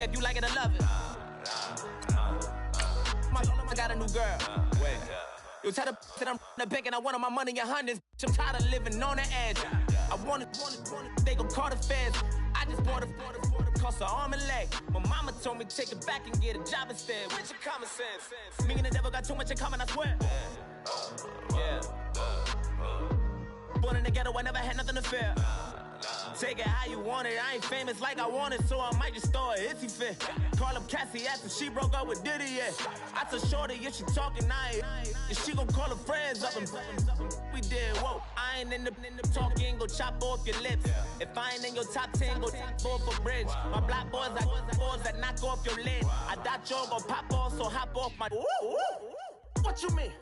if you like it or love it. I got a new girl. Wait. You tell the that I'm the bank and I want my money in hundreds. I'm tired of living on the edge. I want it, they gon' call the feds. I just bought a cost an arm and leg. My mama told me take it back and get a job instead. Where's your common sense? Me and the devil got too much in common, I swear. Yeah. Born in the ghetto, I never had nothing to fear. Take it how you want it. I ain't famous like I want it, so I might just throw it if he fit. Call up Cassie after she broke up with Diddy, yeah. I told Shorty if she talking, and she gon' call her friends up and we did, whoa. I ain't in the talking, go chop off your lips. If I ain't in your top 10, go top 4 for bridge. My black boys like boys that knock off your lid. I thought y'all gon' pop off, so hop off my. What you mean?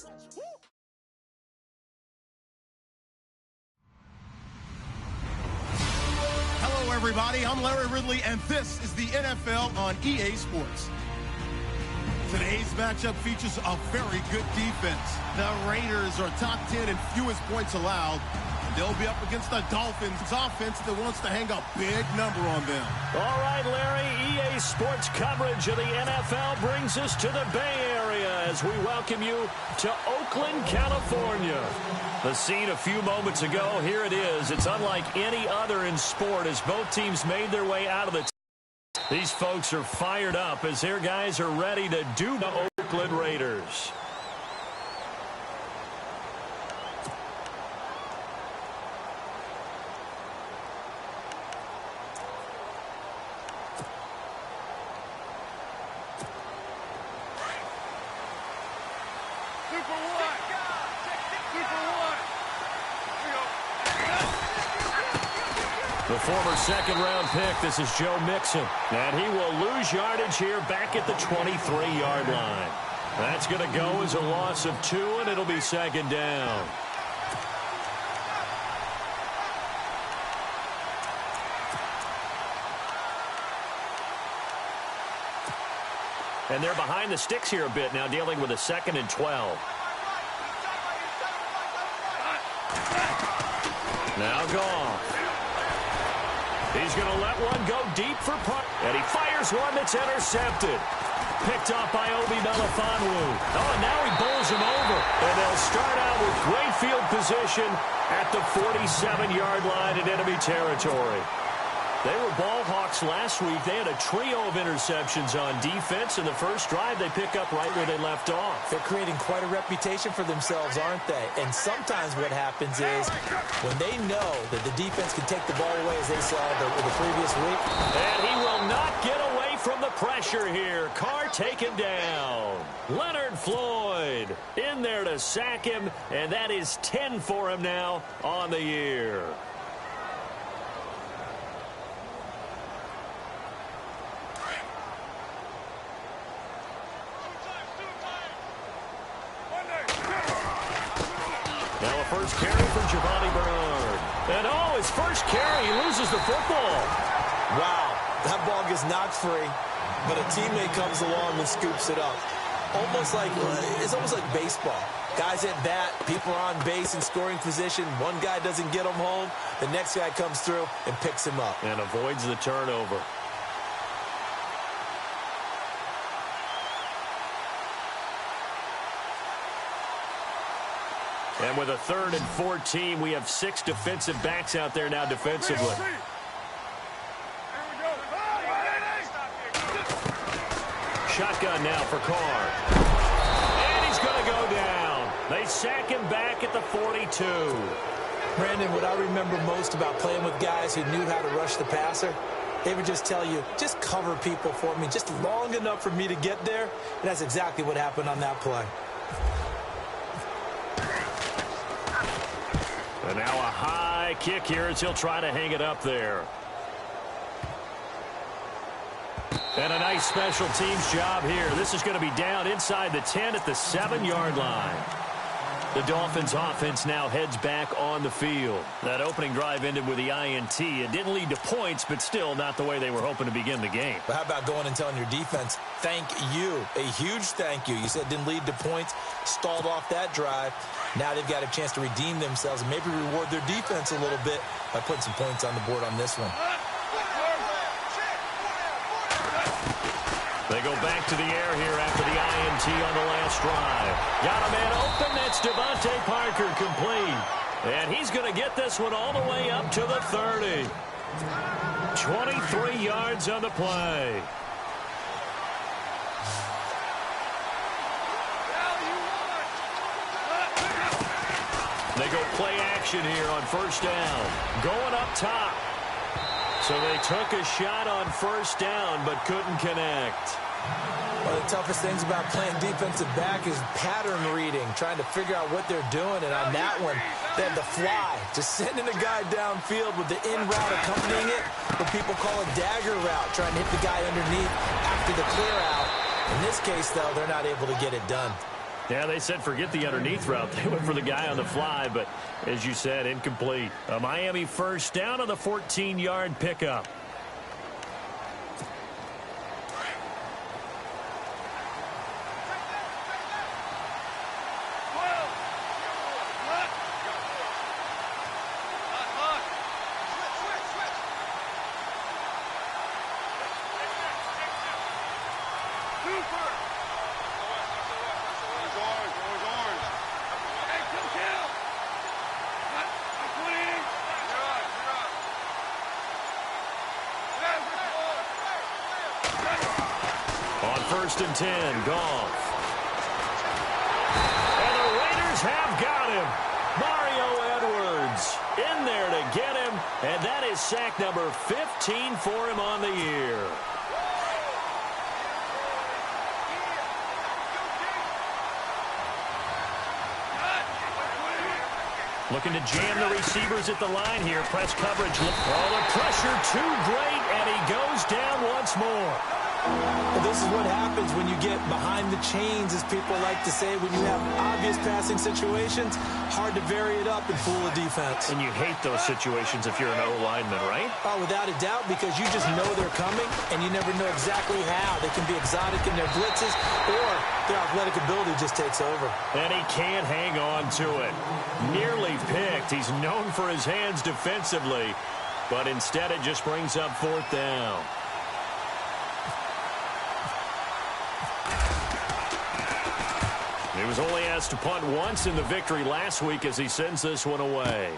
Hello, everybody. I'm Larry Ridley, and this is the NFL on EA Sports. Today's matchup features a very good defense. The Raiders are top 10 in fewest points allowed, and they'll be up against the Dolphins' offense that wants to hang a big number on them. All right, Larry, EA Sports coverage of the NFL brings us to the Bay Area as we welcome you to Oakland, California. The scene a few moments ago, here it is. It's unlike any other in sport as both teams made their way out of the. These folks are fired up as their guys are ready to do the Oakland Raiders. The former second-round pick, this is Joe Mixon. And he will lose yardage here back at the 23-yard line. That's going to go as a loss of 2, and it'll be second down. And they're behind the sticks here a bit now, dealing with a 2nd and 12. Now Goff. He's going to let one go deep for punt. And he fires one that's intercepted. Picked off by Obi Melifonwu. Oh, and now he bowls him over. And they'll start out with great field position at the 47-yard line in enemy territory. They were ball hawks last week. They had a trio of interceptions on defense. In the first drive, they pick up right where they left off. They're creating quite a reputation for themselves, aren't they? And sometimes what happens is when they know that the defense can take the ball away, as they saw the previous week. And he will not get away from the pressure here. Carr taken down. Leonard Floyd in there to sack him, and that is 10 for him now on the year. Now a first carry for Giovanni Bernard. And oh, his first carry, he loses the football. Wow, that ball gets knocked free, but a teammate comes along and scoops it up. It's almost like baseball. Guys at bat, people are on base in scoring position. One guy doesn't get him home. The next guy comes through and picks him up. And avoids the turnover. And with a 3rd and 14, we have 6 defensive backs out there now defensively. Shotgun now for Carr. And he's going to go down. They sack him back at the 42. Brandon, what I remember most about playing with guys who knew how to rush the passer, they would just tell you, just cover people for me, just long enough for me to get there. And that's exactly what happened on that play. And now a high kick here as he'll try to hang it up there. And a nice special teams job here. This is going to be down inside the 10 at the 7-yard line. The Dolphins offense now heads back on the field. That opening drive ended with the INT. It didn't lead to points, but still not the way they were hoping to begin the game. But how about going and telling your defense, thank you, a huge thank you. You said it didn't lead to points, stalled off that drive. Now they've got a chance to redeem themselves and maybe reward their defense a little bit by putting some points on the board on this one. They go back to the air here after the INT on the last drive. Got a man open. That's Devontae Parker complete. And he's going to get this one all the way up to the 30. 23 yards on the play. They go play action here on first down. Going up top. So they took a shot on first down but couldn't connect. One of the toughest things about playing defensive back is pattern reading, trying to figure out what they're doing. And on that one, they had the fly, just sending a guy downfield with the in route accompanying it, what people call a dagger route, trying to hit the guy underneath after the clear out. In this case, though, they're not able to get it done. Yeah, they said forget the underneath route. They went for the guy on the fly, but as you said, incomplete. A Miami first down on the 14-yard pickup. First and 10, Goff. And the Raiders have got him. Mario Edwards in there to get him, and that is sack number 15 for him on the year. Looking to jam the receivers at the line here. Press coverage. Oh, the pressure too great, and he goes down once more. Well, this is what happens when you get behind the chains, as people like to say. When you have obvious passing situations, hard to vary it up and fool a defense. And you hate those situations if you're an O-lineman, right? Oh, without a doubt, because you just know they're coming, and you never know exactly how. They can be exotic in their blitzes, or their athletic ability just takes over. And he can't hang on to it. Nearly picked. He's known for his hands defensively, but instead it just brings up fourth down. He was only asked to punt once in the victory last week as he sends this one away.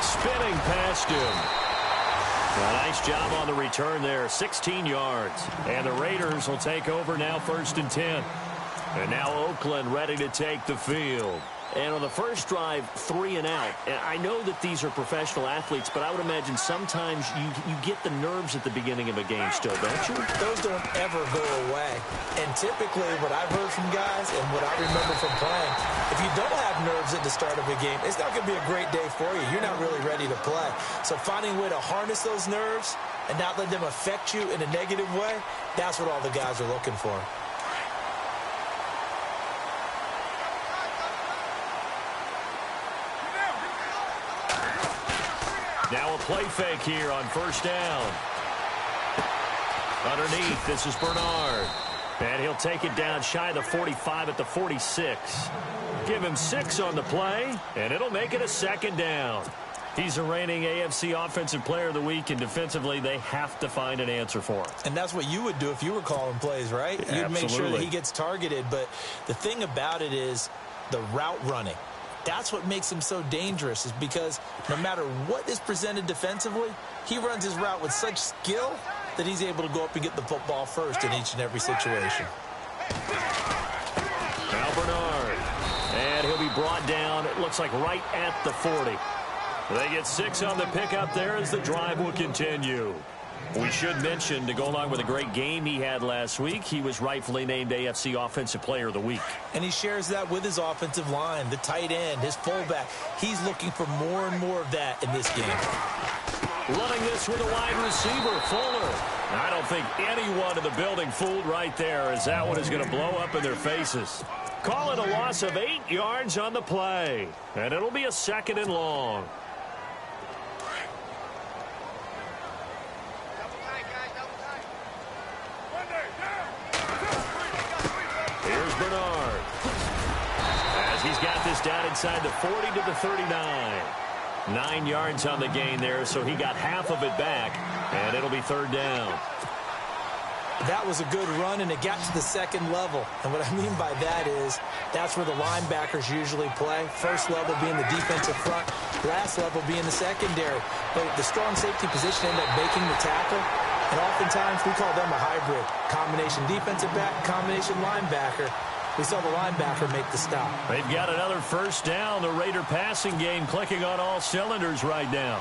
Spinning past him. A nice job on the return there. 16 yards. And the Raiders will take over now, first and 10. And now Oakland ready to take the field. And on the first drive, 3 and out. And I know that these are professional athletes, but I would imagine sometimes you get the nerves at the beginning of a game still, don't you? Those don't ever go away. And typically what I've heard from guys and what I remember from playing, if you don't have nerves at the start of a game, it's not going to be a great day for you. You're not really ready to play. So finding a way to harness those nerves and not let them affect you in a negative way, that's what all the guys are looking for. Now a play fake here on first down. Underneath, this is Bernard. And he'll take it down shy of the 45 at the 46. Give him 6 on the play, and it'll make it a second down. He's a reigning AFC Offensive Player of the Week, and defensively, they have to find an answer for him. And that's what you would do if you were calling plays, right? Absolutely. You'd make sure that he gets targeted. But the thing about it is the route running. That's what makes him so dangerous, is because no matter what is presented defensively, he runs his route with such skill that he's able to go up and get the football first in each and every situation. Now Bernard. And he'll be brought down, it looks like right at the 40. They get 6 on the pickup there as the drive will continue. We should mention, to go along with a great game he had last week, he was rightfully named AFC Offensive Player of the Week. And he shares that with his offensive line, the tight end, his fullback. He's looking for more and more of that in this game. Running this with a wide receiver, Fuller. I don't think anyone in the building fooled right there, as that one is going to blow up in their faces. Call it a loss of 8 yards on the play. And it'll be a second and long. Here's Bernard. As he's got this down inside the 40 to the 39. 9 yards on the gain there, so he got half of it back. And it'll be third down. That was a good run, and it got to the second level. And what I mean by that is that's where the linebackers usually play. First level being the defensive front, last level being the secondary. But the strong safety position ended up making the tackle, and oftentimes we call them a hybrid. Combination defensive back, combination linebacker. We saw the linebacker make the stop. They've got another first down. The Raider passing game clicking on all cylinders right now.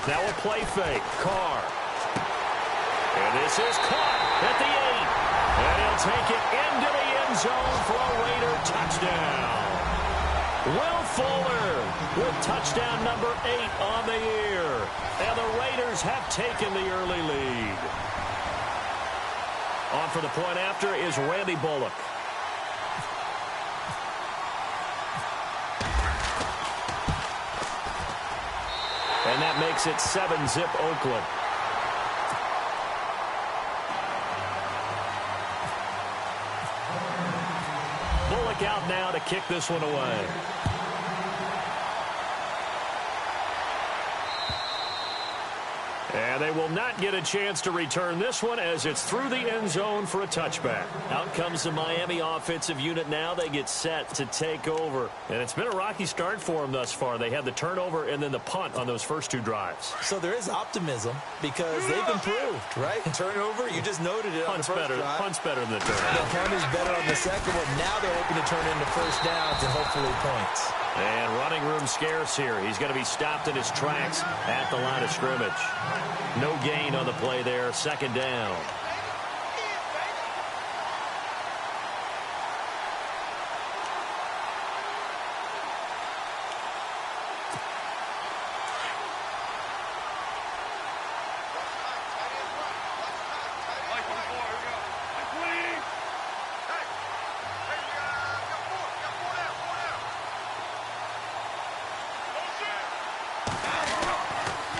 Now a play fake. Carr. And this is caught at the 8. And he'll take it into the end zone for a Raider touchdown. Will Fuller with touchdown number 8 on the year. And the Raiders have taken the early lead. On for the point after is Randy Bullock. And that makes it 7-zip Oakland. Bullock out now to kick this one away. And they will not get a chance to return this one as it's through the end zone for a touchback. Out comes the Miami offensive unit now. They get set to take over. And it's been a rocky start for them thus far. They had the turnover and then the punt on those first 2 drives. So there is optimism because they've improved, right? Turnover, you just noted it on the first drive. Punt's better than the turnover. The punt is better on the second one. Now they're hoping to turn into first downs and hopefully points. And running room scarce here. He's going to be stopped in his tracks at the line of scrimmage. No gain on the play there. Second down.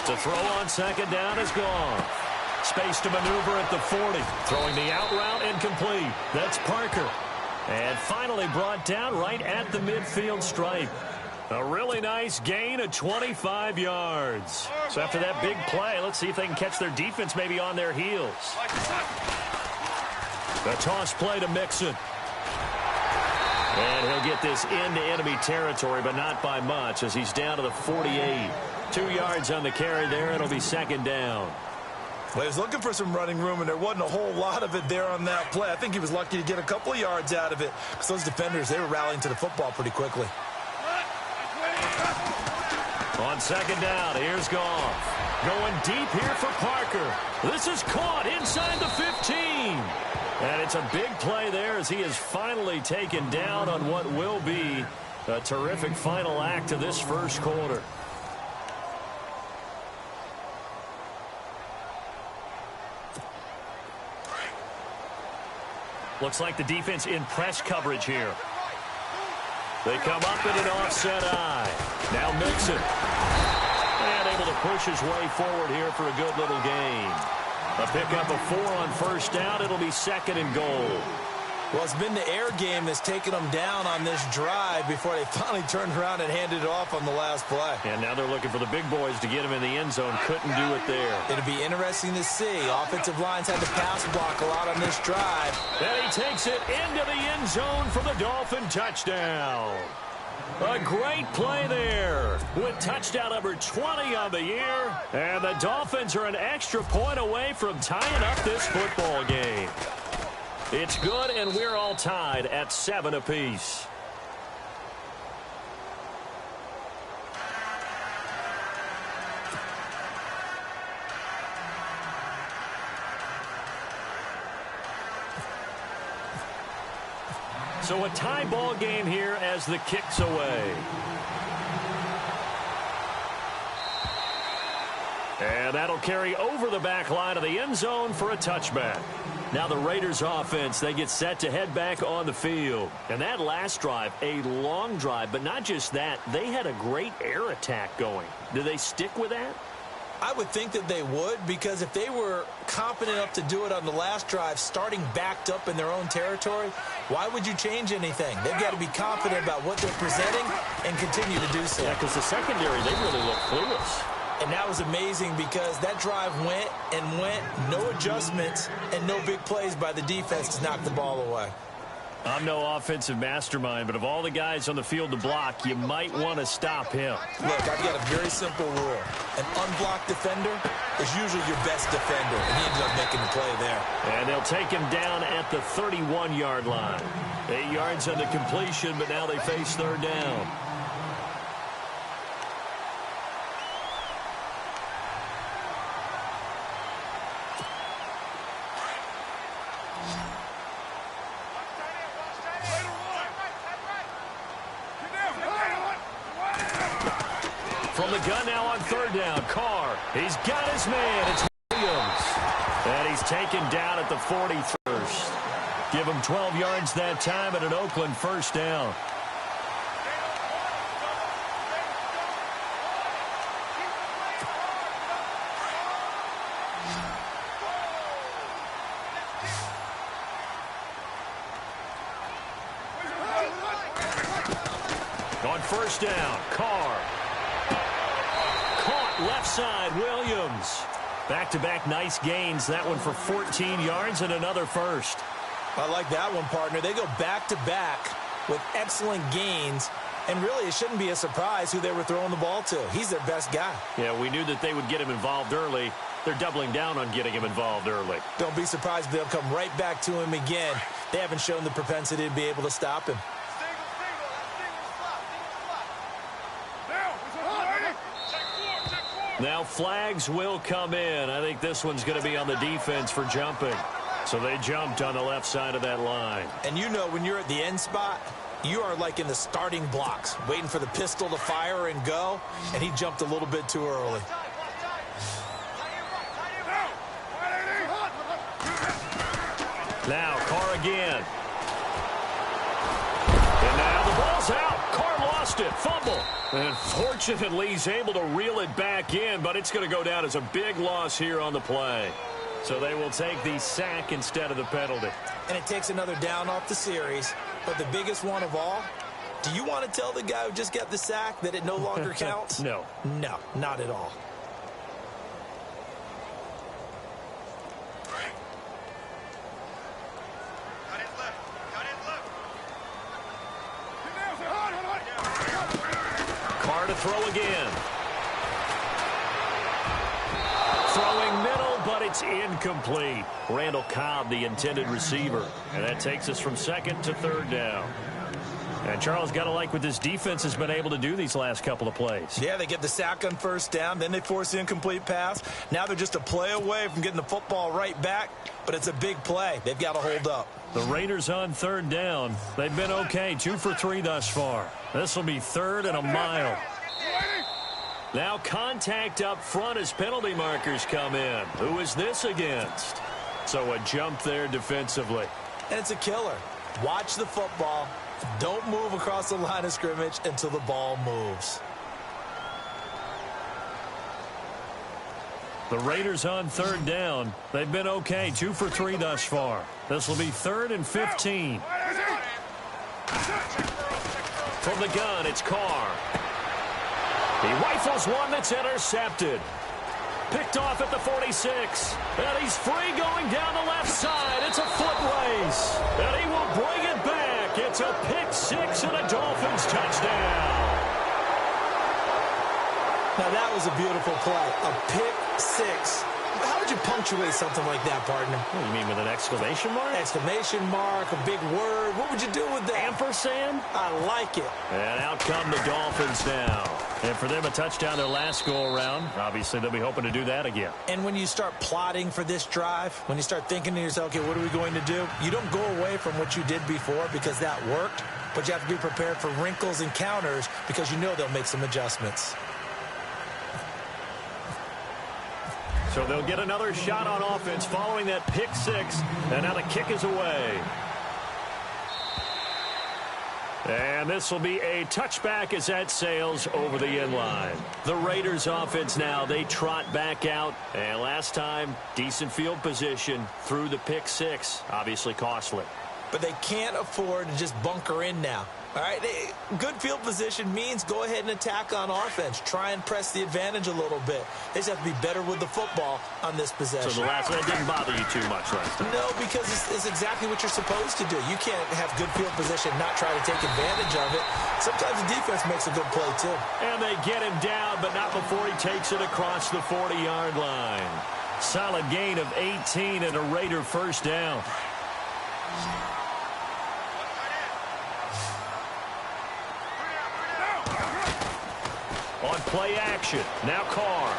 The throw on second down is gone. Space to maneuver at the 40. Throwing the out route incomplete. That's Parker. And finally brought down right at the midfield stripe. A really nice gain of 25 yards. So after that big play, let's see if they can catch their defense maybe on their heels. The toss play to Mixon. And he'll get this into enemy territory, but not by much as he's down to the 48. 2 yards on the carry there. It'll be second down. Well, he was looking for some running room, and there wasn't a whole lot of it there on that play. I think he was lucky to get a couple of yards out of it because those defenders, they were rallying to the football pretty quickly. On second down, here's Goff. Going deep here for Parker. This is caught inside the 15. And it's a big play there as he is finally taken down on what will be a terrific final act of this first quarter. Looks like the defense in press coverage here. They come up in an offset eye. Now Mixon. And able to push his way forward here for a good little gain. A pickup of 4 on first down. It'll be second and goal. Well, it's been the air game that's taken them down on this drive before they finally turned around and handed it off on the last play. And now they're looking for the big boys to get him in the end zone. Couldn't do it there. It'll be interesting to see. Offensive lines had to pass block a lot on this drive. And he takes it into the end zone for the Dolphin touchdown. A great play there with touchdown number 20 on the year. And the Dolphins are an extra point away from tying up this football game. It's good, and we're all tied at 7 apiece. So a tie ball game here as the kick's away. And that'll carry over the back line of the end zone for a touchback. Now the Raiders offense, they get set to head back on the field. And that last drive, a long drive, but not just that, they had a great air attack going. Do they stick with that? I would think that they would, because if they were confident enough to do it on the last drive, starting backed up in their own territory, why would you change anything? They've got to be confident about what they're presenting and continue to do so. Yeah, because the secondary, they really look clueless. And that was amazing because that drive went and went, no adjustments, and no big plays by the defense to knock the ball away. I'm no offensive mastermind, but of all the guys on the field to block, you might want to stop him. Look, I've got a very simple rule. An unblocked defender is usually your best defender, and he ended up making the play there. And they'll take him down at the 31-yard line. 8 yards on the completion, but now they face third down. From the gun now on third down, Carr. He's got his man. It's Williams. And he's taken down at the 41st. Give him 12 yards that time at an Oakland first down. On first down, Carr. Caught left side, Williams. Back-to-back nice gains. That one for 14 yards and another first. I like that one, partner. They go back-to-back with excellent gains. And really, it shouldn't be a surprise who they were throwing the ball to. He's their best guy. Yeah, we knew that they would get him involved early. They're doubling down on getting him involved early. Don't be surprised if they'll come right back to him again. They haven't shown the propensity to be able to stop him. Now flags will come in. I think this one's going to be on the defense for jumping. So they jumped on the left side of that line. And you know, when you're at the end spot, you are like in the starting blocks, waiting for the pistol to fire and go, and he jumped a little bit too early. Now Carr again. And now the ball's out. Carr lost it. Fumble. And fortunately, he's able to reel it back in, but it's going to go down as a big loss here on the play. So they will take the sack instead of the penalty. And it takes another down off the series. But the biggest one of all, do you want to tell the guy who just got the sack that it no longer counts? No. No, not at all. Carr to throw again. Throwing middle, but it's incomplete. Randall Cobb, the intended receiver. And that takes us from second to third down. And Charles, got to like what this defense has been able to do these last couple of plays. Yeah, they get the sack on first down, then they force the incomplete pass. Now they're just a play away from getting the football right back, but it's a big play. They've got to hold up. The Raiders on third down. They've been okay, 2 for 3 thus far. This will be third and a mile. Now contact up front as penalty markers come in. Who is this against? So a jump there defensively. And it's a killer. Watch the football. Don't move across the line of scrimmage until the ball moves. The Raiders on third down. They've been okay, 2 for 3 thus far. This will be third and 15. From the gun, it's Carr. He rifles one that's intercepted. Picked off at the 46. And he's free going down the left side. It's a foot race. And he will bring it back. It's a pick six and a Dolphins touchdown. Now that was a beautiful play. A pick six. How would you punctuate something like that, partner? What do you mean, with an exclamation mark? Exclamation mark, a big word. What would you do with that? Ampersand? I like it. And out come the Dolphins now. And for them, a touchdown their last go-around. Obviously, they'll be hoping to do that again. And when you start plotting for this drive, when you start thinking to yourself, okay, what are we going to do? You don't go away from what you did before because that worked, but you have to be prepared for wrinkles and counters because you know they'll make some adjustments. So they'll get another shot on offense following that pick six. And now the kick is away. And this will be a touchback as that sails over the end line. The Raiders offense now, they trot back out. And last time, decent field position through the pick six. Obviously costly. But they can't afford to just bunker in now. All right, good field position means go ahead and attack on offense. Try and press the advantage a little bit. They just have to be better with the football on this possession. So the last one didn't bother you too much last time? No, because it's exactly what you're supposed to do. You can't have good field position and not try to take advantage of it. Sometimes the defense makes a good play, too. And they get him down, but not before he takes it across the 40-yard line. Solid gain of 18 and a Raider first down. On play action, now Carr.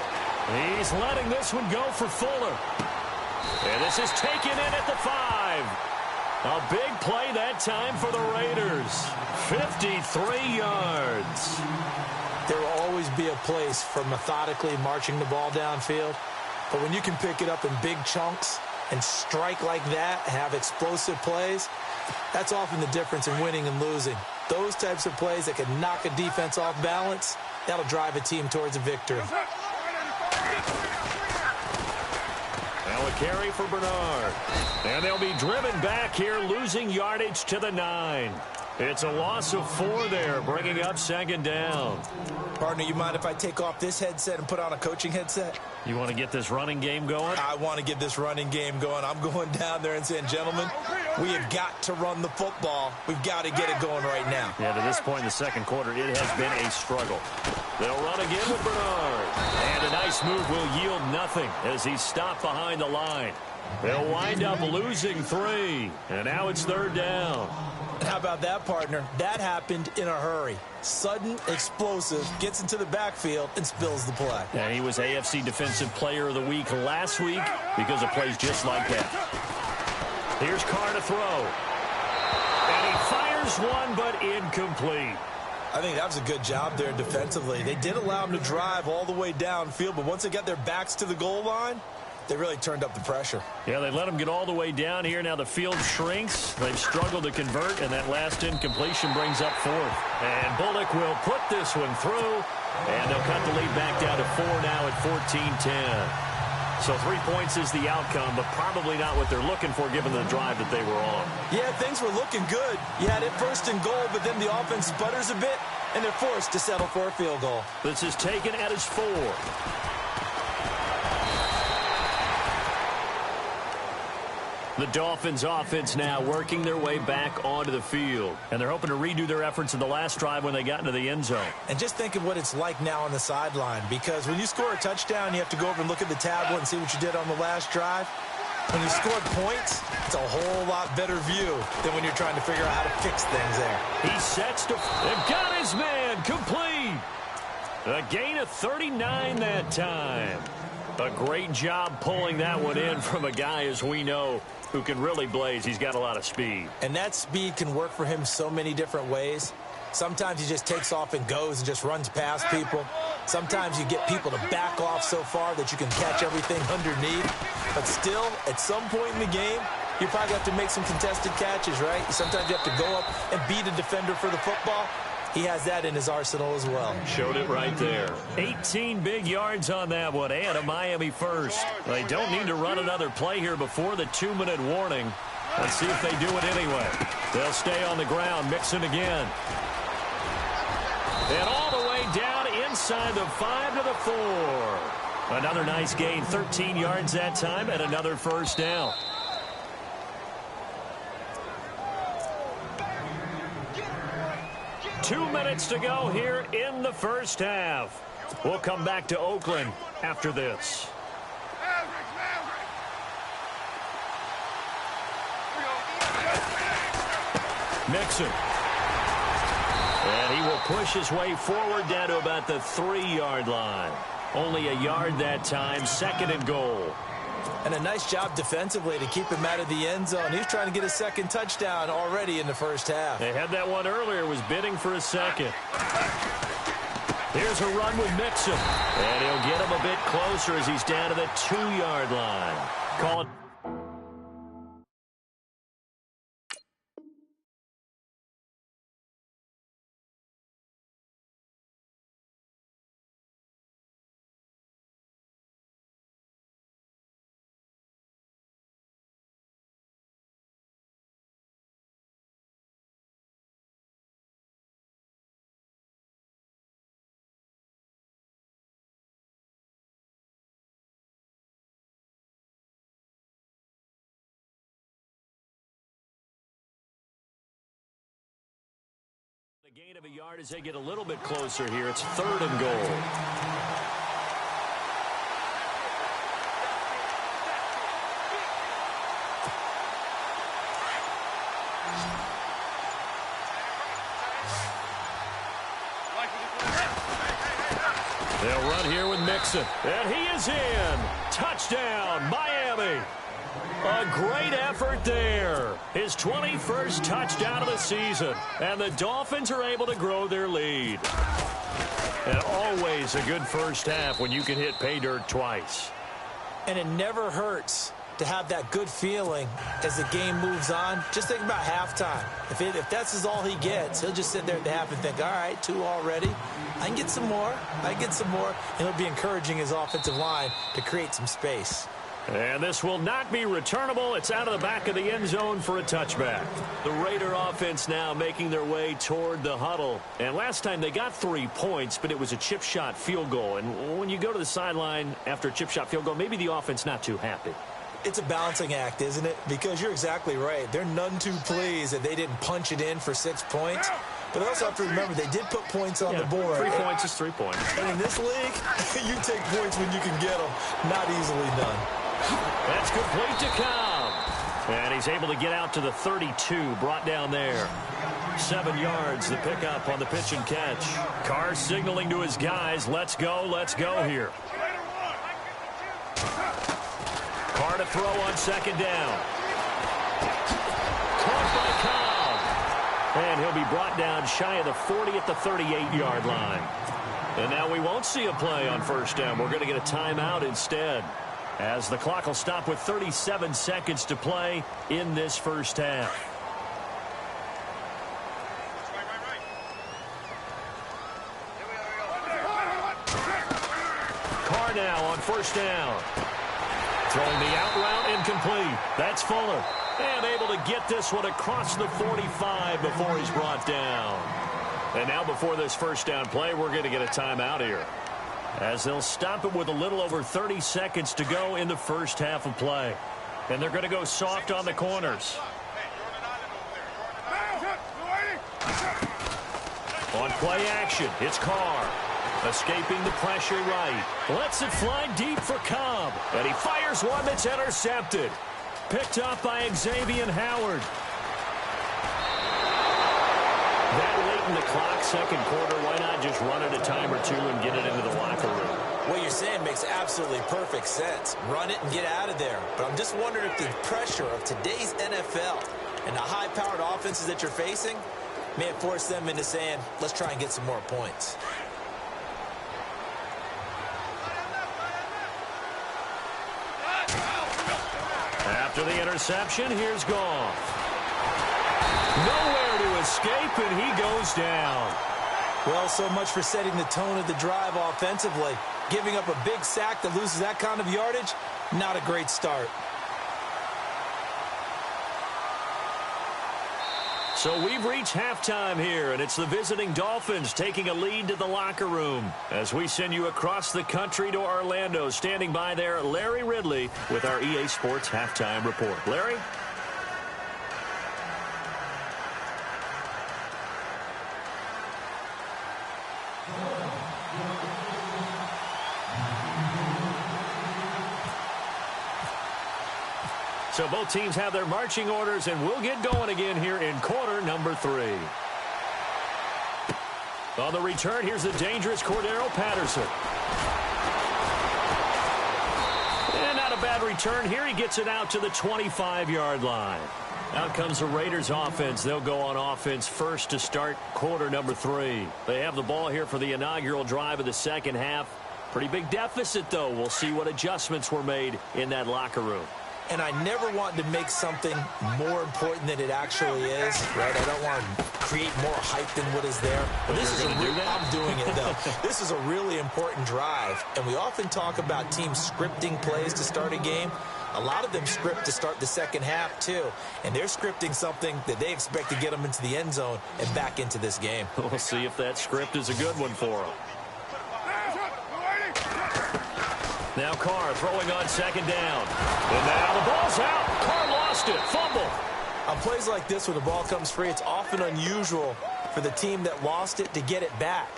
He's letting this one go for Fuller. And this is taken in at the 5. A big play that time for the Raiders. 53 yards. There will always be a place for methodically marching the ball downfield. But when you can pick it up in big chunks and strike like that, have explosive plays, that's often the difference in winning and losing. Those types of plays that can knock a defense off balance, that'll drive a team towards a victory. Now a carry for Bernard. And they'll be driven back here, losing yardage to the 9. It's a loss of 4 there, bringing up second down. Partner, you mind if I take off this headset and put on a coaching headset? You want to get this running game going? I want to get this running game going. I'm going down there and saying, gentlemen, we have got to run the football. We've got to get it going right now. Yeah, to this point in the second quarter, it has been a struggle. They'll run again with Bernard. And a nice move will yield nothing as he's stopped behind the line. They'll wind up losing 3. And now it's third down. How about that, partner? That happened in a hurry. Sudden, explosive, gets into the backfield, and spills the play. And he was AFC Defensive Player of the Week last week because of plays just like that. Here's Carr to throw. And he fires one, but incomplete. I think that was a good job there defensively. They did allow him to drive all the way downfield, but once they got their backs to the goal line, they really turned up the pressure. Yeah, they let him get all the way down here. Now the field shrinks. They've struggled to convert, and that last incompletion brings up 4th. And Bullock will put this one through, and they'll cut the lead back down to 4 now at 14-10. So 3 points is the outcome, but probably not what they're looking for given the drive that they were on. Yeah, things were looking good. You had it first and goal, but then the offense sputters a bit, and they're forced to settle for a field goal. This is taken at his 4. The Dolphins offense now working their way back onto the field. And they're hoping to redo their efforts in the last drive when they got into the end zone. And just think of what it's like now on the sideline, because when you score a touchdown, you have to go over and look at the tablet and see what you did on the last drive. When you scored points, it's a whole lot better view than when you're trying to figure out how to fix things there. He sets to... They've got his man complete. A gain of 39 that time. A great job pulling that one in from a guy, as we know, who can really blaze. He's got a lot of speed. And that speed can work for him so many different ways. Sometimes he just takes off and goes and just runs past people. Sometimes you get people to back off so far that you can catch everything underneath. But still, at some point in the game, you probably have to make some contested catches, right? Sometimes you have to go up and beat a defender for the football. He has that in his arsenal as well. Showed it right there. 18 big yards on that one, and a Miami first. They don't need to run another play here before the 2-minute warning. Let's see if they do it anyway. They'll stay on the ground, mixing again. And all the way down inside the 5 to the 4. Another nice gain, 13 yards that time, and another first down. Two minutes to go here in the first half. We'll come back to Oakland after this. Mixon. And he will push his way forward down to about the 3-yard line. Only a yard that time, 2nd and goal. And a nice job defensively to keep him out of the end zone. He's trying to get a second touchdown already in the first half. They had that one earlier, was bidding for a second. Here's a run with Mixon. And he'll get him a bit closer as he's down to the 2-yard line. Call it. Gain of a yard as they get a little bit closer here. It's 3rd and goal. They'll run here with Mixon. And he is in. Touchdown, Miami. A great effort there. His 21st touchdown of the season. And the Dolphins are able to grow their lead. And always a good first half when you can hit pay dirt twice. And it never hurts to have that good feeling as the game moves on. Just think about halftime. If that's all he gets, he'll just sit there at the half and think, all right, 2 already. I can get some more. And he'll be encouraging his offensive line to create some space. And this will not be returnable. It's out of the back of the end zone for a touchback. The Raider offense now making their way toward the huddle. And last time they got 3 points, but it was a chip shot field goal. And when you go to the sideline after a chip shot field goal, maybe the offense not too happy. It's a balancing act, isn't it? Because you're exactly right. They're none too pleased that they didn't punch it in for 6 points. But they also have to remember they did put points on the board. 3 points is 3 points. And in this league, you take points when you can get them. Not easily done. That's complete to Cobb. And he's able to get out to the 32, brought down there. 7 yards, the pickup on the pitch and catch. Carr signaling to his guys, let's go here. Carr to throw on 2nd down. Caught by Cobb. And he'll be brought down shy of the 40 at the 38-yard line. And now we won't see a play on 1st down. We're going to get a timeout instead, as the clock will stop with 37 seconds to play in this first half. Carr now on 1st down. Throwing the out route incomplete. That's Fuller. And able to get this one across the 45 before he's brought down. And now before this 1st down play, we're going to get a timeout here, as they'll stop it with a little over 30 seconds to go in the first half of play. And they're going to go soft on the corners. On play action, it's Carr. Escaping the pressure right. Lets it fly deep for Cobb. And he fires one that's intercepted. Picked up by Xavier Howard. That late in the clock, 2nd quarter, why not just run it a time or 2 and get it into the locker room? What you're saying makes absolutely perfect sense. Run it and get out of there. But I'm just wondering if the pressure of today's NFL and the high-powered offenses that you're facing may have forced them into saying, let's try and get some more points. After the interception, here's Goff. Nowhere to escape, and he goes down. Well, so much for setting the tone of the drive offensively. Giving up a big sack that loses that kind of yardage, not a great start. So we've reached halftime here, and it's the visiting Dolphins taking a lead to the locker room. As we send you across the country to Orlando, standing by there, Larry Ridley with our EA Sports Halftime Report. Larry? So both teams have their marching orders, and we'll get going again here in quarter number 3. On the return, here's the dangerous Cordero Patterson. And not a bad return here. He gets it out to the 25-yard line. Out comes the Raiders offense. They'll go on offense first to start quarter number 3. They have the ball here for the inaugural drive of the second half. Pretty big deficit, though. We'll see what adjustments were made in that locker room. And I never want to make something more important than it actually is, right? I don't want to create more hype than what is there. But this is I'm doing it, though. This is a really important drive. And we often talk about teams scripting plays to start a game. A lot of them script to start the second half, too. And they're scripting something that they expect to get them into the end zone and back into this game. We'll see if that script is a good one for them. Now Carr throwing on 2nd down. And now the ball's out. Carr lost it. Fumble. On plays like this, when the ball comes free, it's often unusual for the team that lost it to get it back.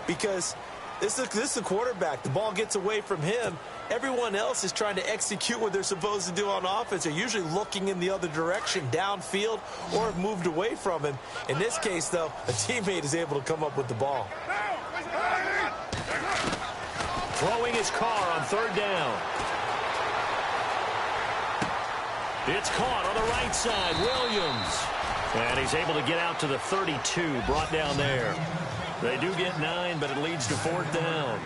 Because this is the quarterback. The ball gets away from him. Everyone else is trying to execute what they're supposed to do on offense. They're usually looking in the other direction, downfield, or have moved away from him. In this case, though, a teammate is able to come up with the ball. Throwing his car on third down. It's caught on the right side, Williams. And he's able to get out to the 32, brought down there. They do get 9, but it leads to fourth down.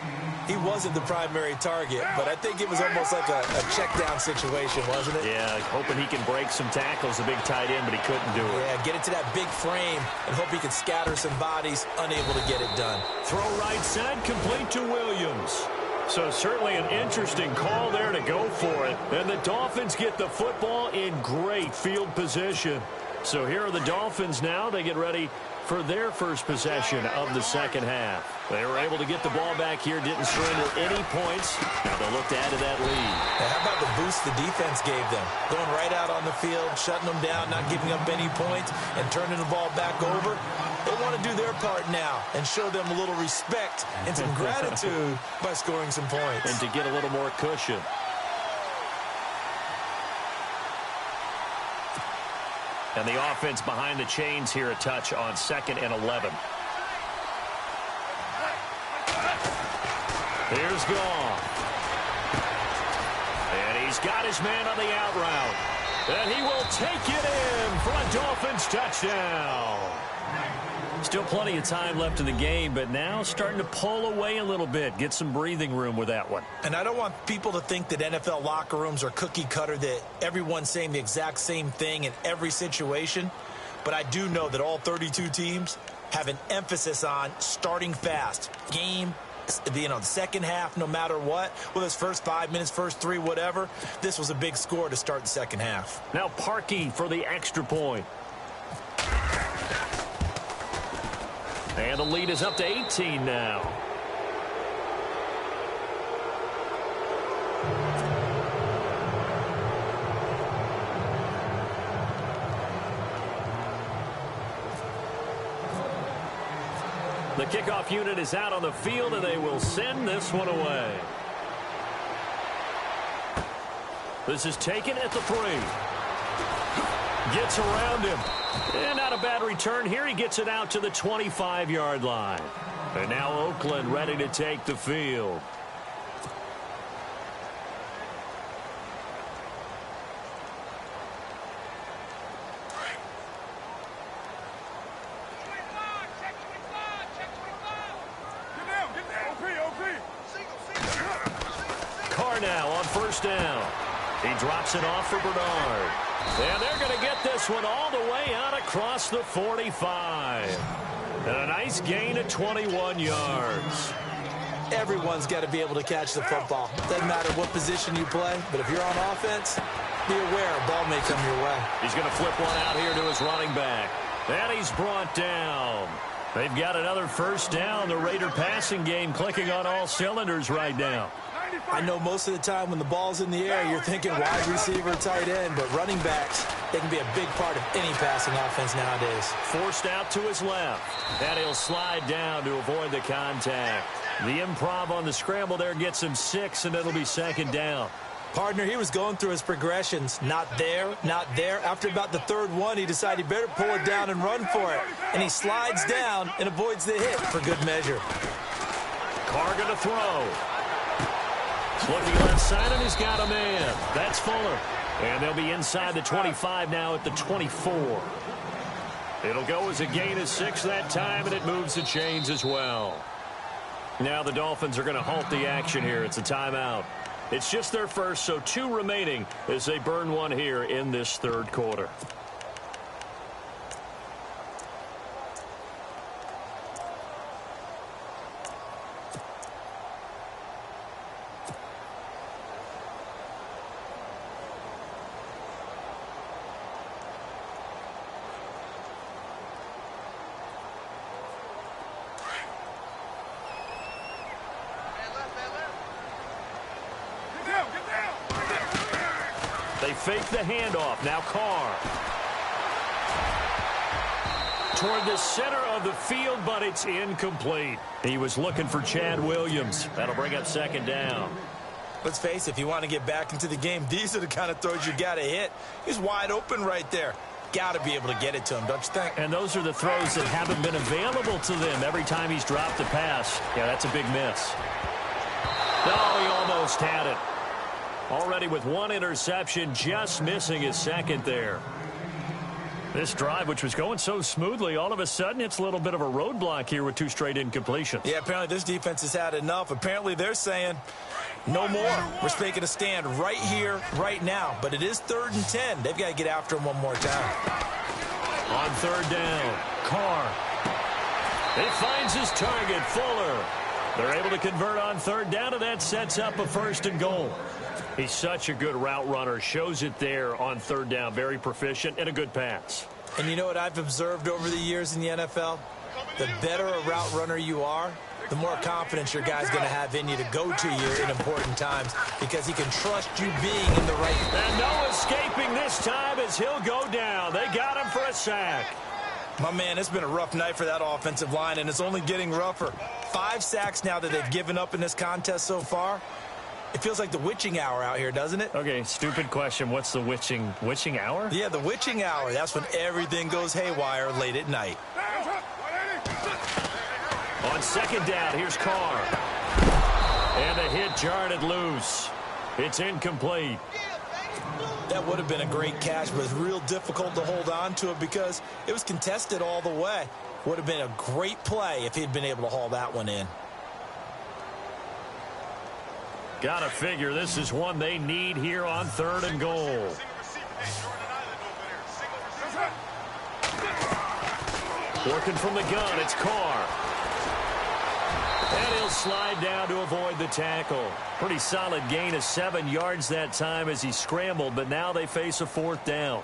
He wasn't the primary target, but I think it was almost like a check-down situation, wasn't it? Yeah, hoping he can break some tackles, a big tight end, but he couldn't do it. Yeah, get into that big frame and hope he can scatter some bodies, unable to get it done. Throw right side, complete to Williams. So certainly an interesting call there to go for it. And the Dolphins get the football in great field position. So here are the Dolphins now. They get ready for their first possession of the second half. They were able to get the ball back here, didn't surrender any points. Now they'll look to add to that lead. Now how about the boost the defense gave them? Going right out on the field, shutting them down, not giving up any points, and turning the ball back over. They want to do their part now and show them a little respect and some gratitude by scoring some points. And to get a little more cushion. And the offense behind the chains here, a touch on 2nd and 11. Here's Goff. And he's got his man on the out route. And he will take it in for a Dolphins touchdown. Still plenty of time left in the game, but now starting to pull away a little bit. Get some breathing room with that one. And I don't want people to think that NFL locker rooms are cookie cutter, that everyone's saying the exact same thing in every situation. But I do know that all 32 teams have an emphasis on starting fast. Game, the second half, no matter what. Whether it's first 5 minutes, first 3, whatever. This was a big score to start the second half. Now Parkey for the extra point. And the lead is up to 18 now. The kickoff unit is out on the field, and they will send this one away. This is taken at the 3. Gets around him. And not a bad return here. He gets it out to the 25-yard line. And now Oakland ready to take the field. Carr now on first down. He drops it off for Bernard. And they're going to get this one all the way out across the 45. And a nice gain of 21 yards. Everyone's got to be able to catch the football. Doesn't matter what position you play, but if you're on offense, be aware a ball may come your way. He's going to flip one out here to his running back. And he's brought down. They've got another first down. The Raider passing game clicking on all cylinders right now. I know most of the time when the ball's in the air, you're thinking wide receiver, tight end, but running backs, they can be a big part of any passing offense nowadays. Forced out to his left. And he'll slide down to avoid the contact. The improv on the scramble there gets him 6, and it'll be second down. Partner, he was going through his progressions. Not there, not there. After about the third one, he decided he better pull it down and run for it. And he slides down and avoids the hit for good measure. Carr going to throw. Looking left side, and he's got a man. That's Fuller. And they'll be inside the 25 now at the 24. It'll go as a gain of 6 that time, and it moves the chains as well. Now the Dolphins are going to halt the action here. It's a timeout. It's just their first, so 2 remaining as they burn one here in this third quarter. They fake the handoff. Now Carr. toward the center of the field, but it's incomplete. He was looking for Chad Williams. That'll bring up second down. Let's face it, if you want to get back into the game, these are the kind of throws you got to hit. He's wide open right there. Got to be able to get it to him, don't you think? And those are the throws that haven't been available to them every time he's dropped a pass. Yeah, that's a big miss. No, he almost had it. Already with one interception, just missing his second there. This drive, which was going so smoothly, all of a sudden it's a little bit of a roadblock here with 2 straight incompletions. Yeah, apparently this defense has had enough. Apparently they're saying, no more. We're making a stand right here, right now. But it is 3rd and 10. They've got to get after him one more time. On 3rd down, Carr. He finds his target, Fuller. They're able to convert on 3rd down, and that sets up a 1st and goal. He's such a good route runner. Shows it there on 3rd down. Very proficient and a good pass. And you know what I've observed over the years in the NFL? The better a route runner you are, the more confidence your guy's going to have in you to go to you in important times because he can trust you being in the right. And no escaping this time as he'll go down. They got him for a sack. My man, it's been a rough night for that offensive line, and it's only getting rougher. 5 sacks now that they've given up in this contest so far. It feels like the witching hour out here, doesn't it? Okay, stupid question. What's the witching hour? Yeah, the witching hour. That's when everything goes haywire late at night. On 2nd down, here's Carr. And the hit jarred it loose. It's incomplete. That would have been a great catch, but it's real difficult to hold on to it because it was contested all the way. Would have been a great play if he'd been able to haul that one in. Gotta figure this is one they need here on 3rd and goal. Working from the gun, it's Carr. And he'll slide down to avoid the tackle. Pretty solid gain of 7 yards that time as he scrambled, but now they face a 4th down.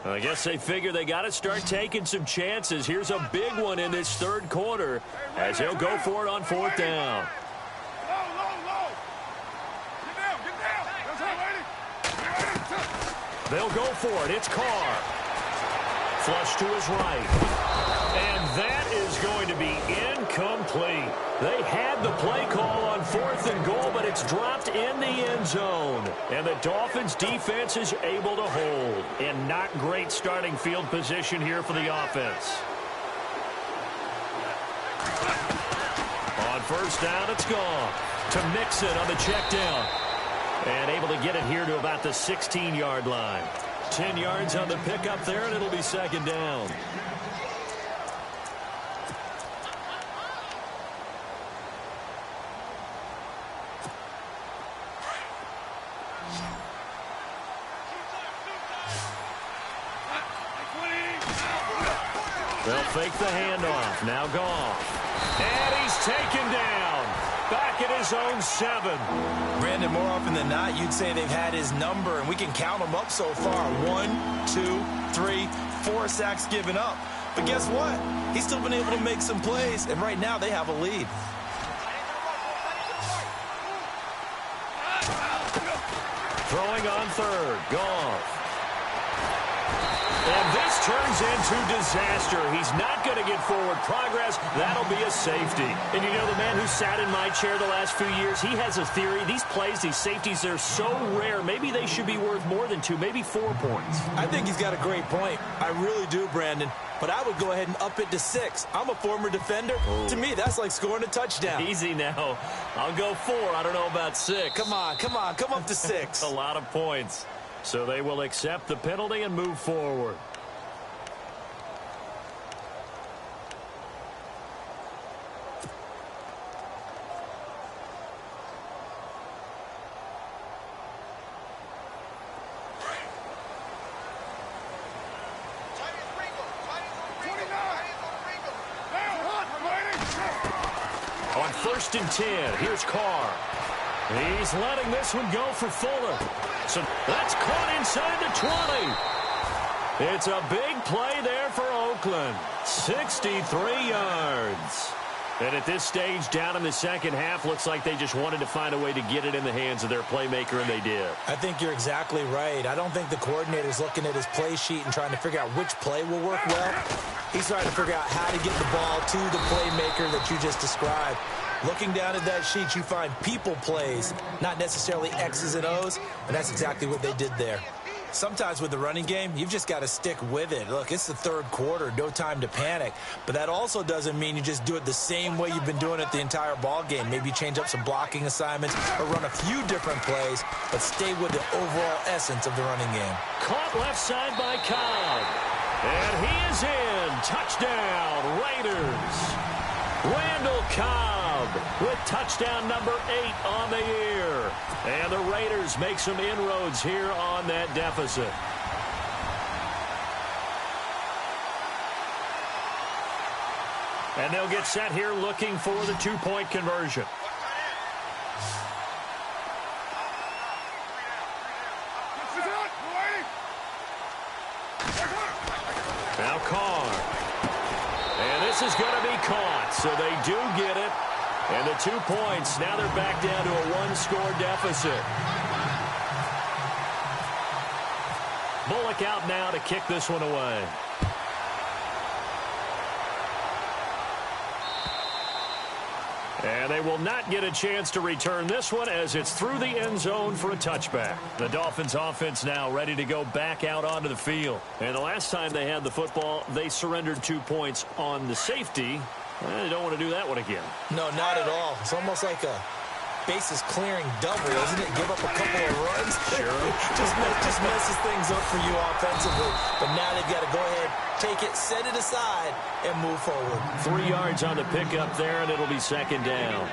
I guess they figure they got to start taking some chances. Here's a big one in this 3rd quarter as he'll go for it on 4th down. They'll go for it. It's Carr. Flush to his right. And that is going to be incomplete. They had the play call on 4th and goal, but it's dropped in the end zone. And the Dolphins defense is able to hold. And not great starting field position here for the offense. On 1st down, it's gone. To Mixon on the check down. And able to get it here to about the 16-yard line. 10 yards on the pickup there, and it'll be 2nd down. They'll fake the handoff. Now Goff. And he's taken down. Back at his own 7. Brandon, more often than not, you'd say they've had his number, and we can count them up so far. 1, 2, 3, 4 sacks given up. But guess what? He's still been able to make some plays, and right now they have a lead. Throwing on 3rd. Goff. And this turns into disaster. He's not going to get forward progress. That'll be a safety. And you know, the man who sat in my chair the last few years, he has a theory. These plays, these safeties, they're so rare. Maybe they should be worth more than 2, maybe 4 points. I think he's got a great point. I really do, Brandon. But I would go ahead and up it to 6. I'm a former defender. Oh. To me, that's like scoring a touchdown. Easy now. I'll go 4. I don't know about 6. Come on. Come up to 6. A lot of points. So they will accept the penalty and move forward. On 1st and 10, here's Carr. He's letting this one go for Fuller. So that's caught inside the 20. It's a big play there for Oakland. 63 yards. And at this stage, down in the second half, looks like they just wanted to find a way to get it in the hands of their playmaker, and they did. I think you're exactly right. I don't think the coordinator's looking at his play sheet and trying to figure out which play will work well. He's trying to figure out how to get the ball to the playmaker that you just described. Looking down at that sheet, you find people plays, not necessarily X's and O's, and that's exactly what they did there. Sometimes with the running game, you've just got to stick with it. Look, it's the third quarter, no time to panic. But that also doesn't mean you just do it the same way you've been doing it the entire ball game. Maybe change up some blocking assignments or run a few different plays, but stay with the overall essence of the running game. Caught left side by Cobb. And he is in. Touchdown, Raiders. Randall Cobb with touchdown number 8 on the year. And the Raiders make some inroads here on that deficit. And they'll get set here looking for the two-point conversion. Now Carr. And this is going to be caught, so they do get it. And the 2 points, now they're back down to a one-score deficit. Bullock out now to kick this one away. And they will not get a chance to return this one as it's through the end zone for a touchback. The Dolphins offense now ready to go back out onto the field. And the last time they had the football, they surrendered 2 points on the safety. Well, they don't want to do that one again. No, not at all. It's almost like a bases clearing double, isn't it? Give up a couple of runs. Sure. just messes things up for you offensively. But now they've got to go ahead, take it, set it aside, and move forward. 3 yards on the pickup there, and it'll be second down.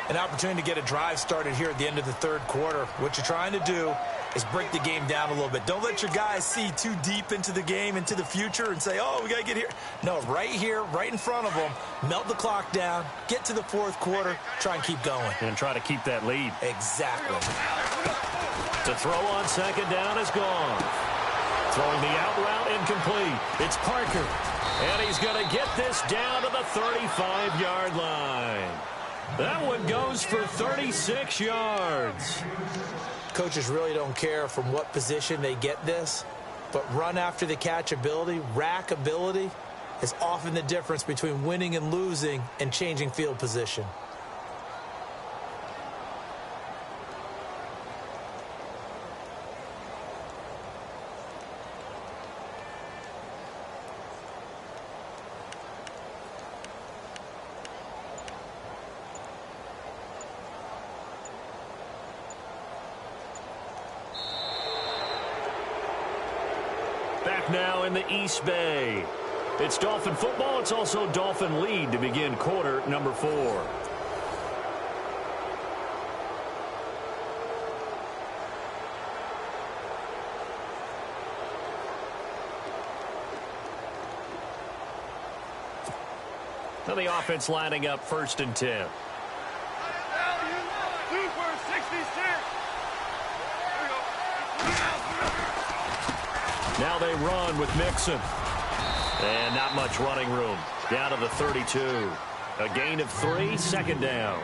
An opportunity to get a drive started here at the end of the third quarter. What you're trying to do is break the game down a little bit. Don't let your guys see too deep into the game, into the future, and say, oh, we got to get here. No, right here, right in front of them, melt the clock down, get to the fourth quarter, try and keep going. And try to keep that lead. Exactly. To throw on second down is gone. Throwing the out route incomplete. It's Parker. And he's going to get this down to the 35-yard line. That one goes for 36 yards. Coaches really don't care from what position they get this, but run after the catch ability, rack ability, is often the difference between winning and losing and changing field position. Back now in the East Bay. It's Dolphin football. It's also Dolphin lead to begin quarter number 4. Now the offense lining up 1st and 10. Now they run with Mixon. And not much running room. Down to the 32. A gain of 3, second down.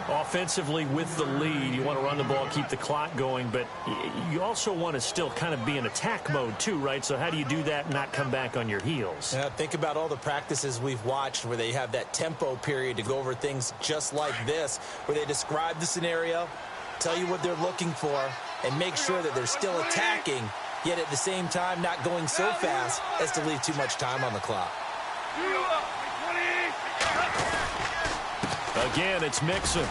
Offensively with the lead, you want to run the ball, keep the clock going, but you also want to still kind of be in attack mode too, right? So how do you do that and not come back on your heels? Yeah, think about all the practices we've watched where they have that tempo period to go over things just like this, where they describe the scenario, tell you what they're looking for, and make sure that they're still attacking, yet at the same time not going so fast as to leave too much time on the clock. Again, it's Mixon.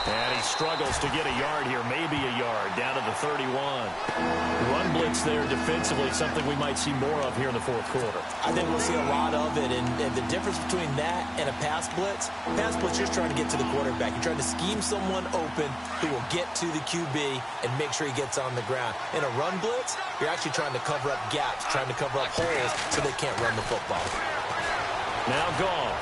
And he struggles to get a yard here, maybe a yard, down to the 31. Run blitz there defensively, something we might see more of here in the fourth quarter. I think we'll see a lot of it, and the difference between that and a pass blitz, you're just trying to get to the quarterback. You're trying to scheme someone open who will get to the QB and make sure he gets on the ground. In a run blitz, you're actually trying to cover up gaps, trying to cover up holes so they can't run the football. Now gone.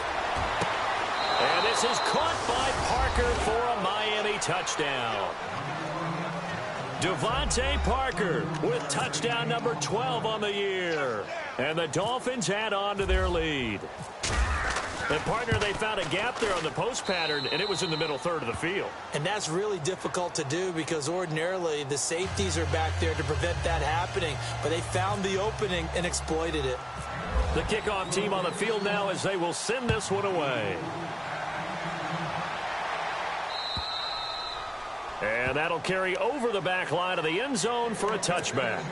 And this is caught by Parker for a Miami touchdown. Devontae Parker with touchdown number 12 on the year. And the Dolphins add on to their lead. And, partner, they found a gap there on the post pattern, and it was in the middle third of the field. And that's really difficult to do because ordinarily the safeties are back there to prevent that happening. But they found the opening and exploited it. The kickoff team on the field now as they will send this one away. And that'll carry over the back line of the end zone for a touchback.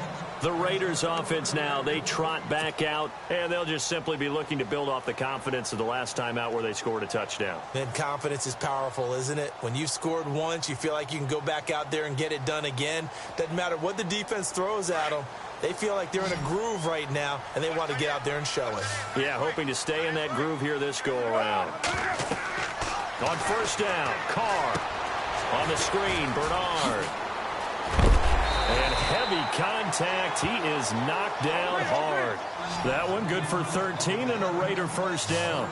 The Raiders offense now, they trot back out, and they'll just simply be looking to build off the confidence of the last time out where they scored a touchdown. And confidence is powerful, isn't it? When you've scored once, you feel like you can go back out there and get it done again. Doesn't matter what the defense throws at them. They feel like they're in a groove right now, and they want to get out there and show it. Yeah, hoping to stay in that groove here this go-around. On first down, Carr. On the screen, Bernard. And heavy contact. He is knocked down hard. That one good for 13 and a Raider first down.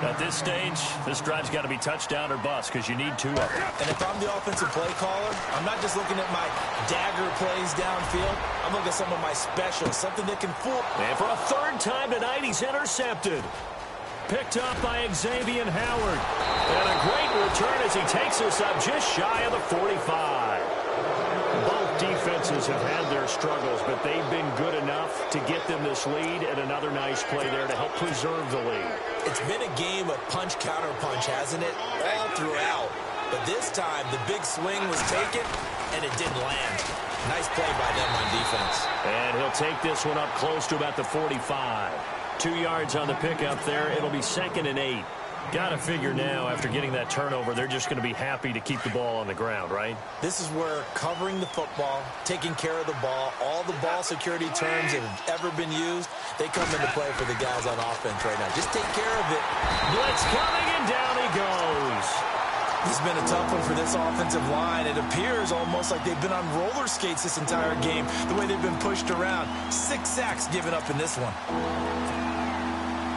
At this stage, this drive's got to be touchdown or bust because you need two of them. And if I'm the offensive play caller, I'm not just looking at my dagger plays downfield. I'm looking at some of my specials, something that can fool. And for a third time tonight, he's intercepted. Picked up by Xavier Howard. And a great return as he takes us up just shy of the 45. Both defenses have had their struggles, but they've been good enough to get them this lead, and another nice play there to help preserve the lead. It's been a game of punch-counter-punch, hasn't it? All throughout. But this time, the big swing was taken, and it didn't land. Nice play by them on defense. And he'll take this one up close to about the 45. 2 yards on the pickup there. It'll be 2nd and 8. Got to figure now, after getting that turnover, they're just going to be happy to keep the ball on the ground, right? This is where covering the football, taking care of the ball, all the ball security terms that have ever been used, they come into play for the guys on offense right now. Just take care of it. Blitz coming, and down he goes. This has been a tough one for this offensive line. It appears almost like they've been on roller skates this entire game, the way they've been pushed around. 6 sacks given up in this one.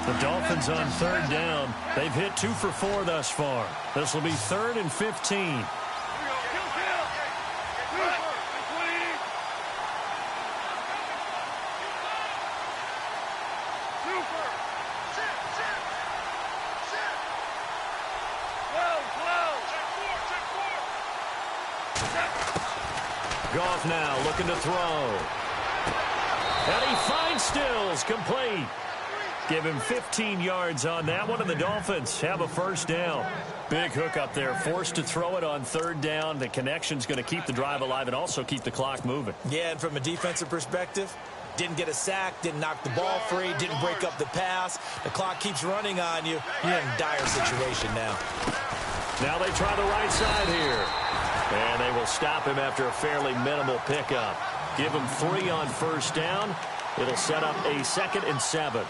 The Dolphins on third down. They've hit 2 for 4 thus far. This will be 3rd and 15. Goff now looking to throw. And he finds Stills, complete. Give him 15 yards on that one, and the Dolphins have a first down. Big hook up there, forced to throw it on third down. The connection's going to keep the drive alive and also keep the clock moving. Yeah, and from a defensive perspective, didn't get a sack, didn't knock the ball free, didn't break up the pass. The clock keeps running on you. You're in a dire situation now. Now they try the right side here. And they will stop him after a fairly minimal pickup. Give him 3 on first down. It'll set up a 2nd and 7.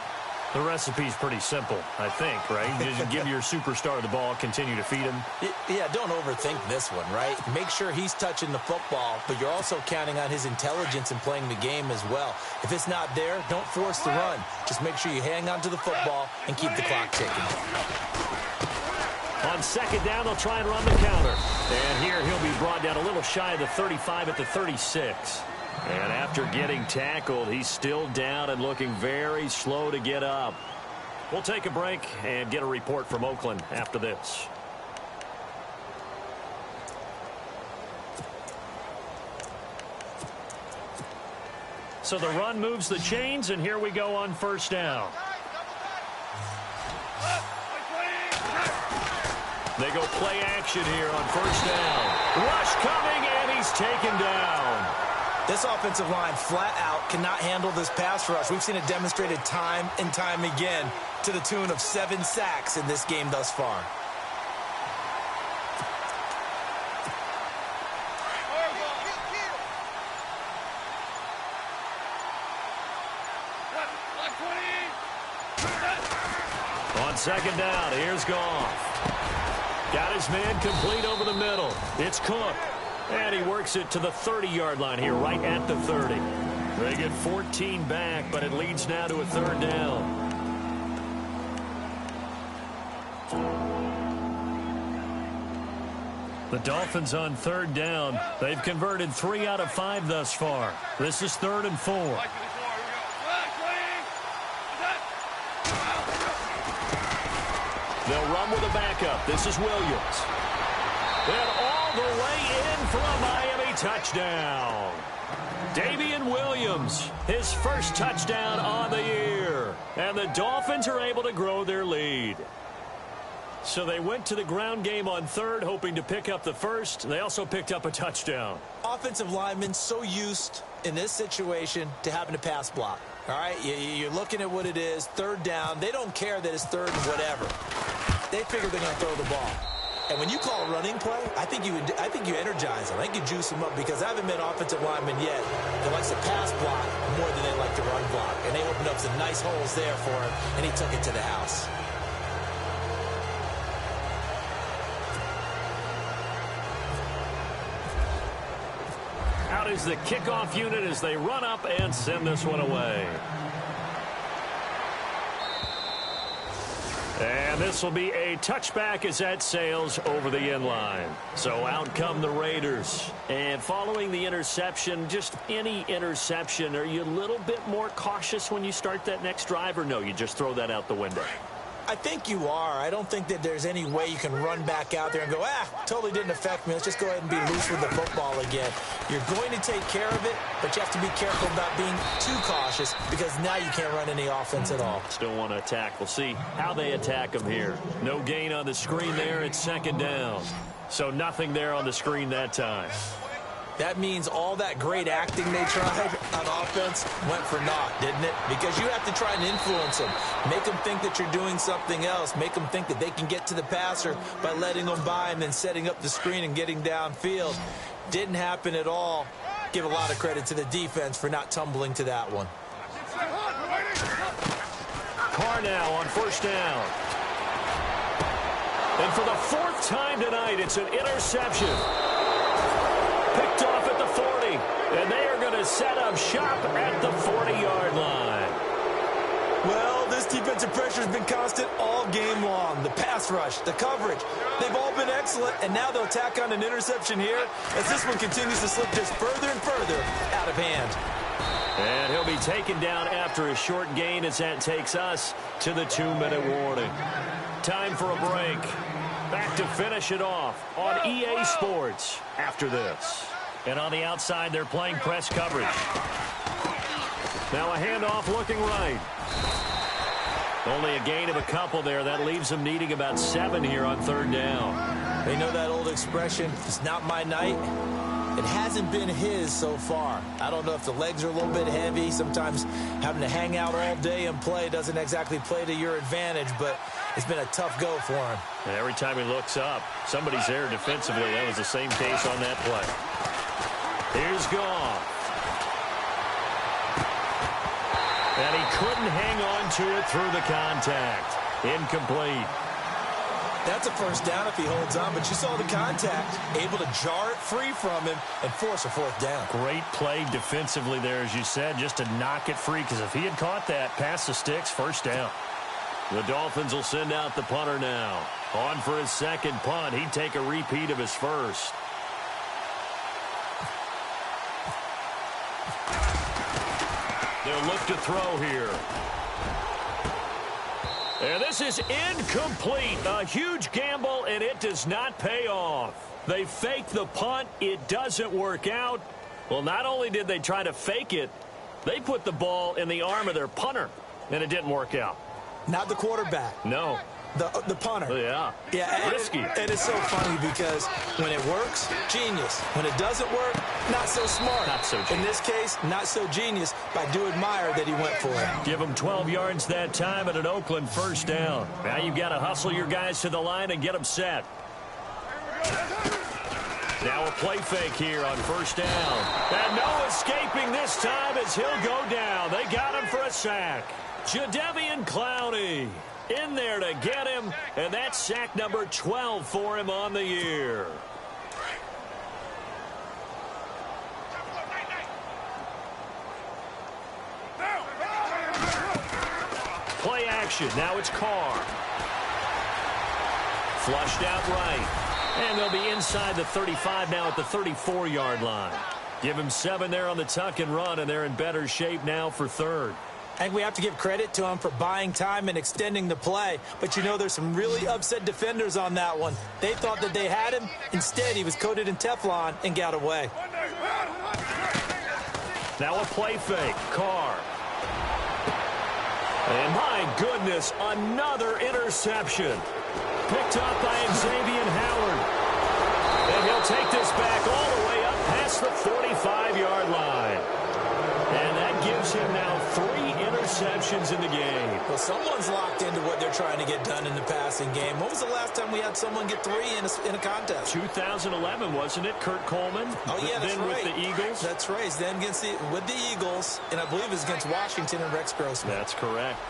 The recipe's pretty simple, I think, right? You just give your superstar the ball, continue to feed him. Yeah, don't overthink this one, right? Make sure he's touching the football, but you're also counting on his intelligence in playing the game as well. If it's not there, don't force the run. Just make sure you hang on to the football and keep the clock ticking. On 2nd down, they'll try and run the counter. And here he'll be brought down a little shy of the 35 at the 36. And after getting tackled, he's still down and looking very slow to get up. We'll take a break and get a report from Oakland after this. So the run moves the chains, and here we go on first down. They go play action here on first down. Rush coming, and he's taken down. This offensive line flat out cannot handle this pass rush. We've seen it demonstrated time and time again to the tune of 7 sacks in this game thus far. On 2nd down, here's Goff. Got his man complete over the middle. It's Cook. And he works it to the 30-yard line here, right at the 30. They get 14 back, but it leads now to a 3rd down. The Dolphins on 3rd down. They've converted 3 out of 5 thus far. This is 3rd and 4. They'll run with a backup. This is Williams. And all the way in for a Miami touchdown. Damian Williams, his first touchdown on the year. And the Dolphins are able to grow their lead. So they went to the ground game on third, hoping to pick up the first. They also picked up a touchdown. Offensive linemen so used in this situation to having to pass block. All right, you're looking at what it is, third down. They don't care that it's third and whatever. They figure they're going to throw the ball. And when you call a running play, I think you energize them. I think you juice them up because I haven't met an offensive lineman yet that likes to pass block more than they like to run block. And they opened up some nice holes there for him, and he took it to the house. Out is the kickoff unit as they run up and send this one away. And this will be a touchback as that sails over the end line. So out come the Raiders. And following the interception, just any interception, are you a little bit more cautious when you start that next drive, or no, you just throw that out the window? I think you are. I don't think that there's any way you can run back out there and go, totally didn't affect me. Let's just go ahead and be loose with the football again. You're going to take care of it, but you have to be careful about being too cautious because now you can't run any offense at all. Still want to attack. We'll see how they attack them here. No gain on the screen there. It's second down. So nothing there on the screen that time. That means all that great acting they tried on offense went for naught, didn't it? Because you have to try and influence them. Make them think that you're doing something else. Make them think that they can get to the passer by letting them by and then setting up the screen and getting downfield. Didn't happen at all. Give a lot of credit to the defense for not tumbling to that one. Carr now on first down. And for the fourth time tonight, it's an interception. Picked off at the 40, and they are going to set up shop at the 40-yard line. Well, this defensive pressure has been constant all game long. The pass rush, the coverage, they've all been excellent, and now they'll tack on an interception here as this one continues to slip just further and further out of hand. And he'll be taken down after a short gain as that takes us to the 2-minute warning. Time for a break. Back to finish it off on EA Sports after this. And on the outside, they're playing press coverage. Now a handoff looking right. Only a gain of a couple there. That leaves them needing about 7 here on third down. They know that old expression, it's not my night. It hasn't been his so far. I don't know if the legs are a little bit heavy. Sometimes having to hang out all day and play doesn't exactly play to your advantage, but it's been a tough go for him. And every time he looks up, somebody's there defensively. That was the same case on that play. Here's Goff. And he couldn't hang on to it through the contact. Incomplete. That's a first down if he holds on, but you saw the contact, able to jar it free from him and force a fourth down. Great play defensively there, as you said, just to knock it free, because if he had caught that, past the sticks, first down. The Dolphins will send out the punter now. On for his second punt. He'd take a repeat of his first. They'll look to throw here. And this is incomplete. A huge gamble, and it does not pay off. They fake the punt. It doesn't work out. Well, not only did they try to fake it, they put the ball in the arm of their punter, and it didn't work out. Not the quarterback. No. The punter. Yeah. Risky. And it's so funny because when it works, genius. When it doesn't work, not so smart. Not so genius. In this case, not so genius, but I do admire that he went for it. Give him 12 yards that time at an Oakland first down. Now you've got to hustle your guys to the line and get them set. Now a play fake here on first down. And no escaping this time as he'll go down. They got him for a sack. Jadeveon Clowney in there to get him, and that's sack number 12 for him on the year. Play action. Now it's Carr. Flushed out right. And they'll be inside the 35 now at the 34-yard line. Give him 7 there on the tuck and run, and they're in better shape now for third. I think we have to give credit to him for buying time and extending the play. But, you know, there's some really upset defenders on that one. They thought that they had him. Instead, he was coated in Teflon and got away. Now a play fake. Carr. And my goodness, another interception. Picked up by Xavier Howard. And he'll take this back all the way up past the 45-yard line. And that gives him now 3 interceptions in the game. Well, someone's locked into what they're trying to get done in the passing game. When was the last time we had someone get 3 in a contest? 2011, wasn't it? Kurt Coleman. Oh, yeah, that's then right. With the Eagles. That's right. Then with the Eagles, and I believe it was against Washington and Rex Grossman. That's correct.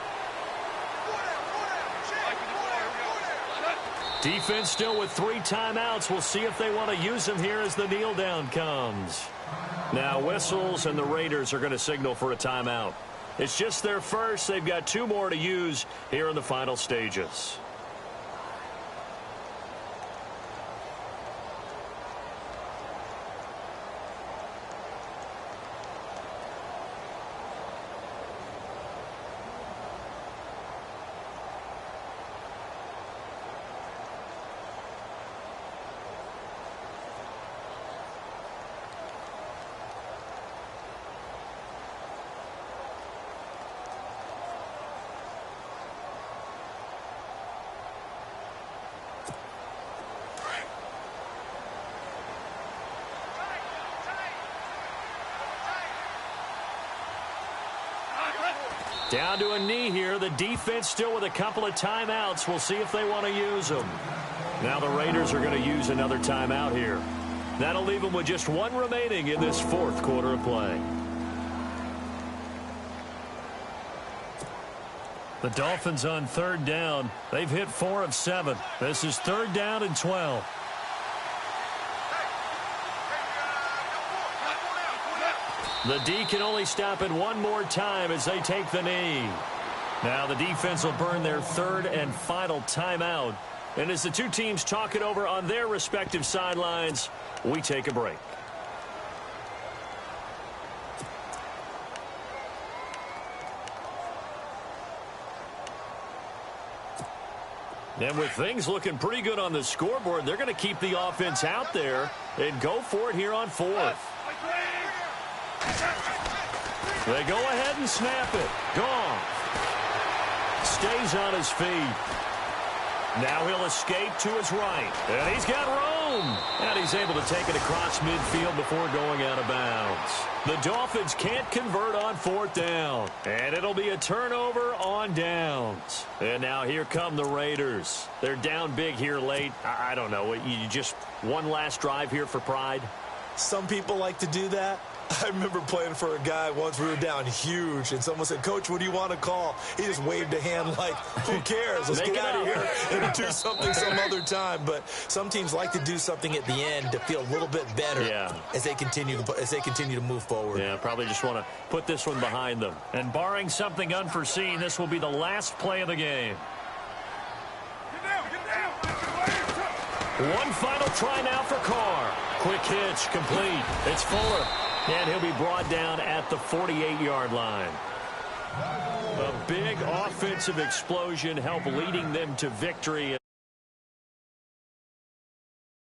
Defense still with 3 timeouts. We'll see if they want to use them here as the kneel down comes. Now whistles, and the Raiders are going to signal for a timeout. It's just their first. They've got 2 more to use here in the final stages. Down to a knee here. The defense still with a couple of timeouts. We'll see if they want to use them. Now the Raiders are going to use another timeout here. That'll leave them with just 1 remaining in this 4th quarter of play. The Dolphins on 3rd down. They've hit 4 of 7. This is 3rd down and 12. The D can only stop it 1 more time as they take the knee. Now the defense will burn their 3rd and final timeout. And as the 2 teams talk it over on their respective sidelines, we take a break. And with things looking pretty good on the scoreboard, they're going to keep the offense out there and go for it here on 4th. They go ahead and snap it. Goff stays on his feet. Now he'll escape to his right. And he's got room. And he's able to take it across midfield before going out of bounds. The Dolphins can't convert on 4th down. And it'll be a turnover on downs. And now here come the Raiders. They're down big here late. I don't know. You just one last drive here for pride? Some people like to do that. I remember playing for a guy once. We were down huge, and someone said, "Coach, what do you want to call?" He just waved a hand like, "Who cares? Let's get out of here and do something some other time." But some teams like to do something at the end to feel a little bit better as they continue to move forward. Yeah, probably just want to put this one behind them. And barring something unforeseen, this will be the last play of the game. One final try now for Carr. Quick hitch, complete. It's Fuller. And he'll be brought down at the 48-yard line. A big offensive explosion helped leading them to victory.